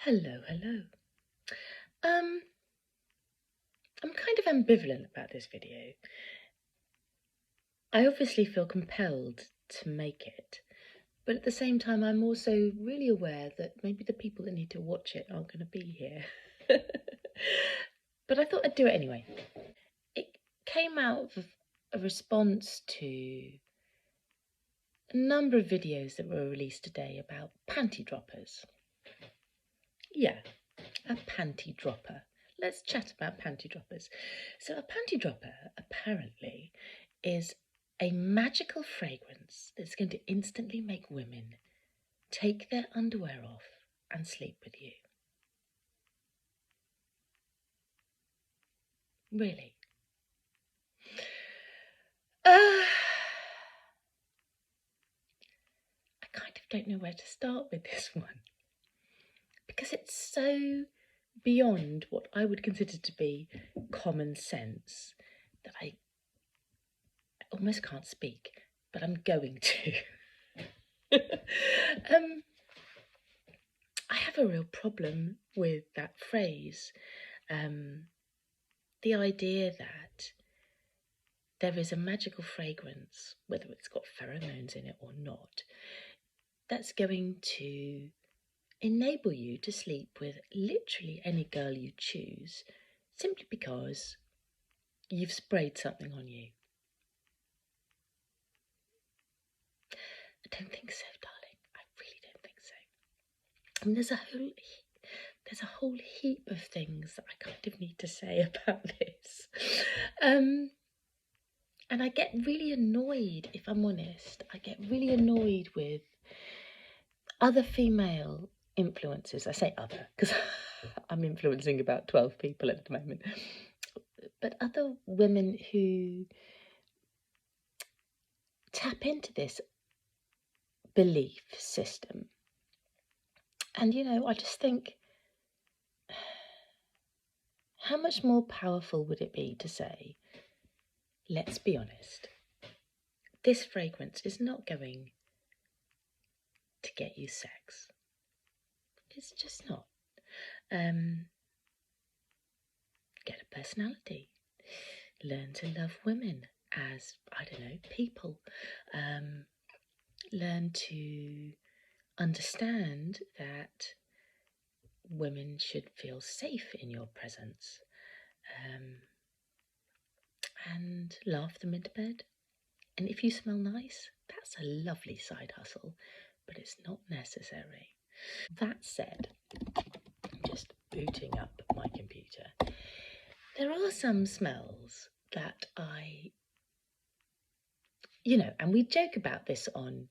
Hello, hello. Um, I'm kind of ambivalent about this video. I obviously feel compelled to make it, but at the same time, I'm also really aware that maybe the people that need to watch it aren't going to be here. But I thought I'd do it anyway. It came out of a response to a number of videos that were released today about panty droppers. Yeah, a panty dropper. Let's chat about panty droppers. So a panty dropper apparently is a magical fragrance that's going to instantly make women take their underwear off and sleep with you. Really? I kind of don't know where to start with this one because it's so beyond what I would consider to be common sense that I almost can't speak, but I'm going to. I have a real problem with that phrase. The idea that there is a magical fragrance, whether it's got pheromones in it or not, that's going to enable you to sleep with literally any girl you choose simply because you've sprayed something on you. I don't think so, darling. I really don't think so. And there's a whole heap of things that I kind of need to say about this. And I get really annoyed, if I'm honest. I get really annoyed with other female influencers. I say other because I'm influencing about 12 people at the moment. But other women who tap into this belief system. And, I just think, how much more powerful would it be to say, let's be honest, this fragrance is not going to get you sex. It's just not. Get a personality. Learn to love women as, I don't know, people. Learn to understand that women should feel safe in your presence. And laugh them into bed. And if you smell nice, that's a lovely side hustle, but it's not necessary. That said, I'm just booting up my computer. There are some smells that and we joke about this on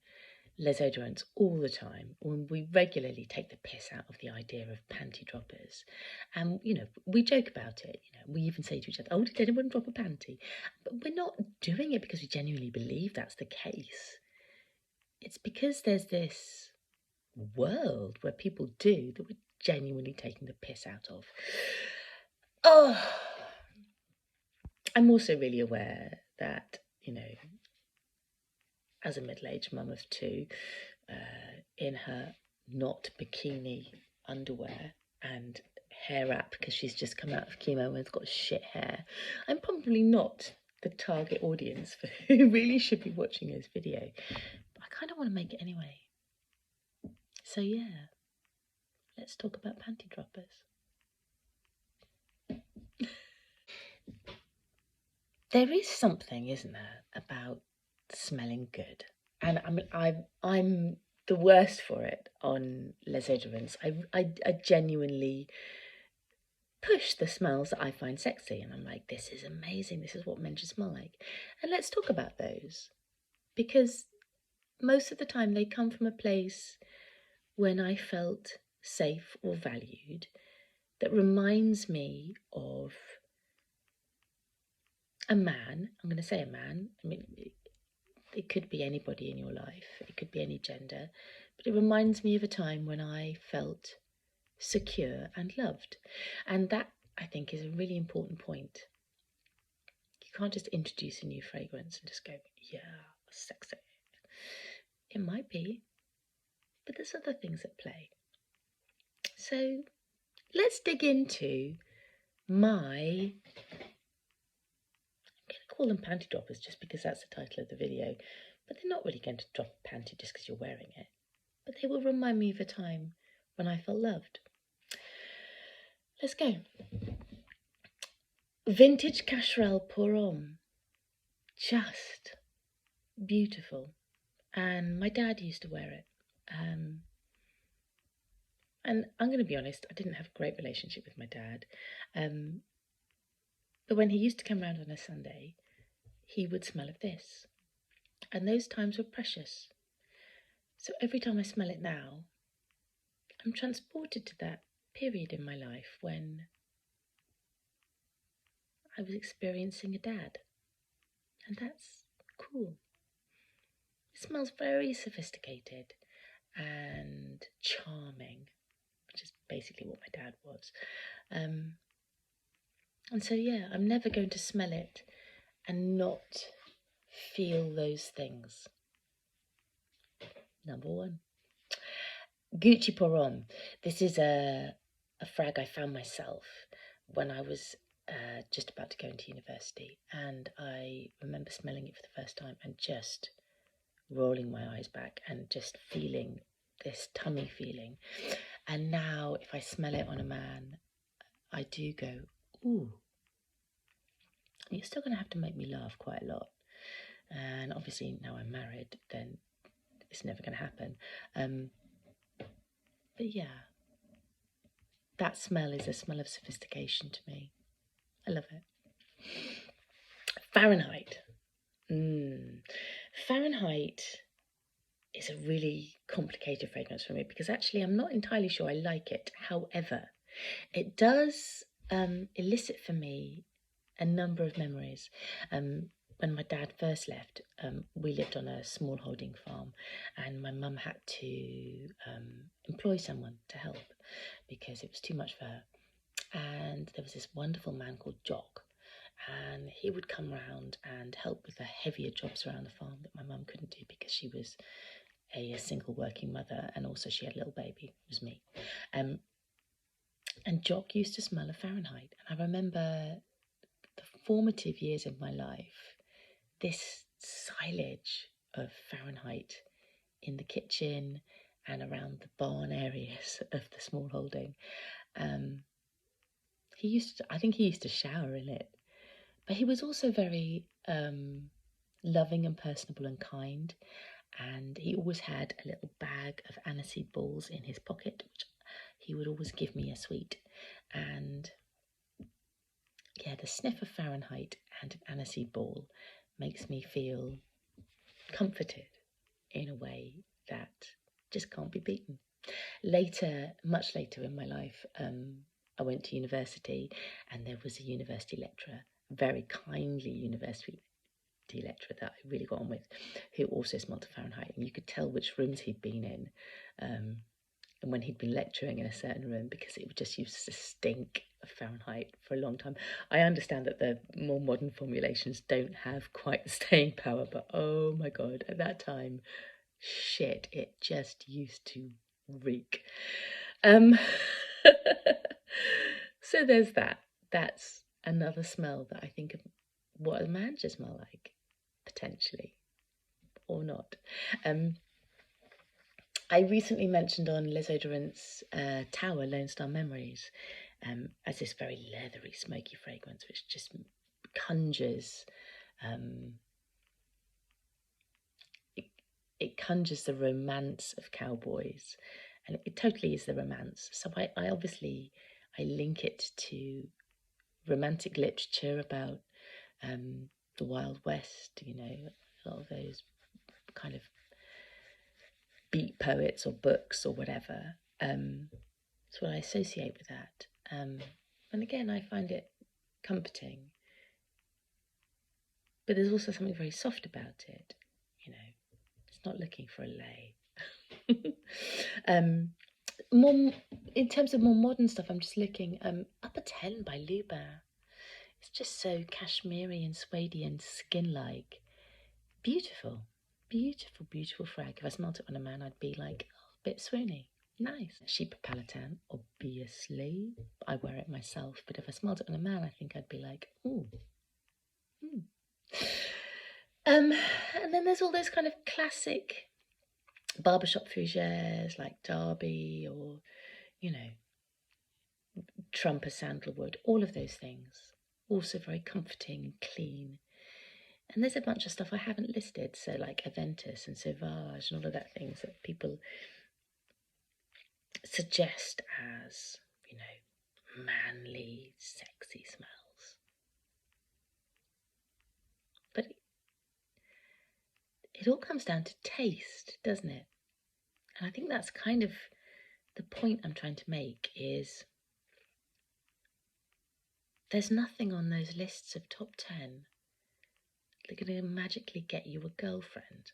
Les Odorants all the time, when we regularly take the piss out of the idea of panty droppers. And, we joke about it. We even say to each other, oh, did anyone drop a panty? But we're not doing it because we genuinely believe that's the case. It's because there's this world where people do that we're genuinely taking the piss out of. Oh, I'm also really aware that, as a middle-aged mum of two, in her not bikini underwear and hair wrap because she's just come out of chemo and has got shit hair, I'm probably not the target audience for who really should be watching this video. But I kind of want to make it anyway. So yeah, let's talk about panty droppers. There is something, isn't there, about smelling good. And I'm the worst for it on Les Odorants. I genuinely push the smells that I find sexy, and I'm like, this is amazing. This is what men should smell like. And let's talk about those, because most of the time they come from a place when I felt safe or valued that reminds me of a man. I'm going to say a man. I mean, it could be anybody in your life. It could be any gender. But it reminds me of a time when I felt secure and loved. And that, I think, is a really important point. You can't just introduce a new fragrance and just go, yeah, sexy. It might be, but there's other things at play. So let's dig into my, I'm going to call them panty droppers just because that's the title of the video, but they're not really going to drop a panty just because you're wearing it, but they will remind me of a time when I felt loved. Let's go. Vintage Casserole Puron. Just beautiful. And my dad used to wear it. And I'm going to be honest, I didn't have a great relationship with my dad. But when he used to come round on a Sunday, he would smell of this. And those times were precious. So every time I smell it now, I'm transported to that period in my life when I was experiencing a dad. And that's cool. It smells very sophisticated and charming, which is basically what my dad was. And so, yeah, I'm never going to smell it and not feel those things. Number one. Gucci Puron. This is a frag I found myself when I was just about to go into university, and I remember smelling it for the first time and just rolling my eyes back and just feeling this tummy feeling. And now if I smell it on a man, I do go, ooh. You're still going to have to make me laugh quite a lot. And obviously now I'm married, then it's never going to happen. But yeah, that smell is a smell of sophistication to me. I love it. Fahrenheit. Fahrenheit is a really complicated fragrance for me because actually I'm not entirely sure I like it. However, it does elicit for me a number of memories. When my dad first left, we lived on a small holding farm, and my mum had to employ someone to help because it was too much for her. And there was this wonderful man called Jock, and he would come round and help with the heavier jobs around the farm that my mum couldn't do because she was a single working mother, and also she had a little baby, it was me. And Jock used to smell of Fahrenheit, and I remember the formative years of my life, this silage of Fahrenheit in the kitchen and around the barn areas of the small holding. I think he used to shower in it, but he was also very loving and personable and kind, and he always had a little bag of aniseed balls in his pocket, which he would always give me a sweet. And yeah, the sniff of Fahrenheit and an aniseed ball makes me feel comforted in a way that just can't be beaten. Later, much later in my life, I went to university, and there was a university lecturer, a very kindly university lecturer that I really got on with, who also smelled of Fahrenheit, and you could tell which rooms he'd been in, and when he'd been lecturing in a certain room, because it just used to stink of Fahrenheit for a long time. I understand that the more modern formulations don't have quite the staying power, but oh my god, at that time, shit, it just used to reek. So there's that. That's another smell that I think of what a man should smell like, potentially, or not. I recently mentioned on Les Odorants Tower, Lone Star Memories, as this very leathery, smoky fragrance, which just conjures, it conjures the romance of cowboys, and it totally is the romance. So I obviously, I link it to romantic literature about the Wild West, you know, a lot of those kind of beat poets or books or whatever. That's what I associate with that. And again, I find it comforting. But there's also something very soft about it, you know. It's not looking for a lay. More in terms of more modern stuff, I'm just looking. Upper 10 by Lubin. It's just so cashmere and suede and skin-like. Beautiful, beautiful, beautiful frag. If I smelt it on a man, I'd be like, oh, a bit swoony. Nice. Sheep Palatin, obviously. I wear it myself, but if I smelled it on a man, I think I'd be like, ooh. And then there's all those kind of classic barbershop fougères like Derby or, you know, Trumper sandalwood, all of those things. Also very comforting and clean. And there's a bunch of stuff I haven't listed, so like Aventus and Sauvage and all of that things that people suggest as, you know, manly, sexy smells. But it all comes down to taste, doesn't it? And I think that's kind of the point I'm trying to make is there's nothing on those lists of top 10 that are going to magically get you a girlfriend.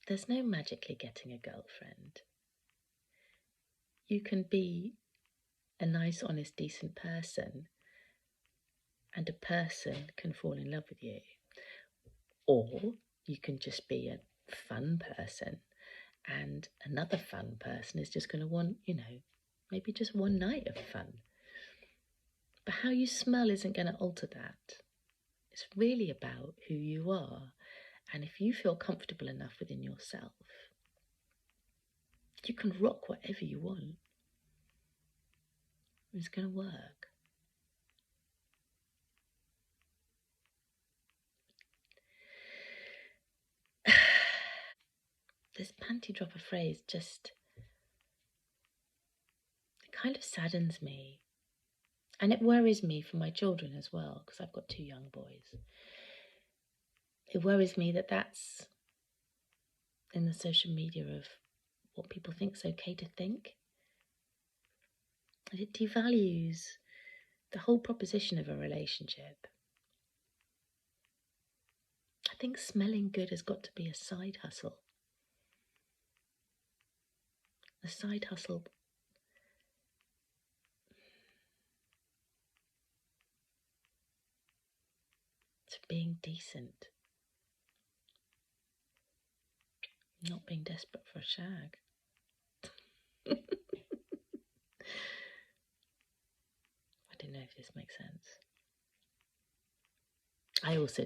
There's no magically getting a girlfriend. You can be a nice, honest, decent person and a person can fall in love with you. Or you can just be a fun person and another fun person is just going to want, you know, maybe just one night of fun. But how you smell isn't going to alter that. It's really about who you are. And if you feel comfortable enough within yourself, you can rock whatever you want. It's going to work. This panty dropper phrase just, it kind of saddens me. And it worries me for my children as well, because I've got 2 young boys. It worries me that that's in the social media of what people think is okay to think. And it devalues the whole proposition of a relationship. I think smelling good has got to be a side hustle. A side hustle to being decent. Not being desperate for a shag. I don't know if this makes sense. I also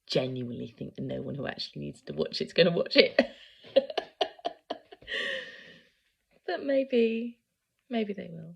genuinely think that no one who actually needs to watch it's going to watch it. But maybe they will.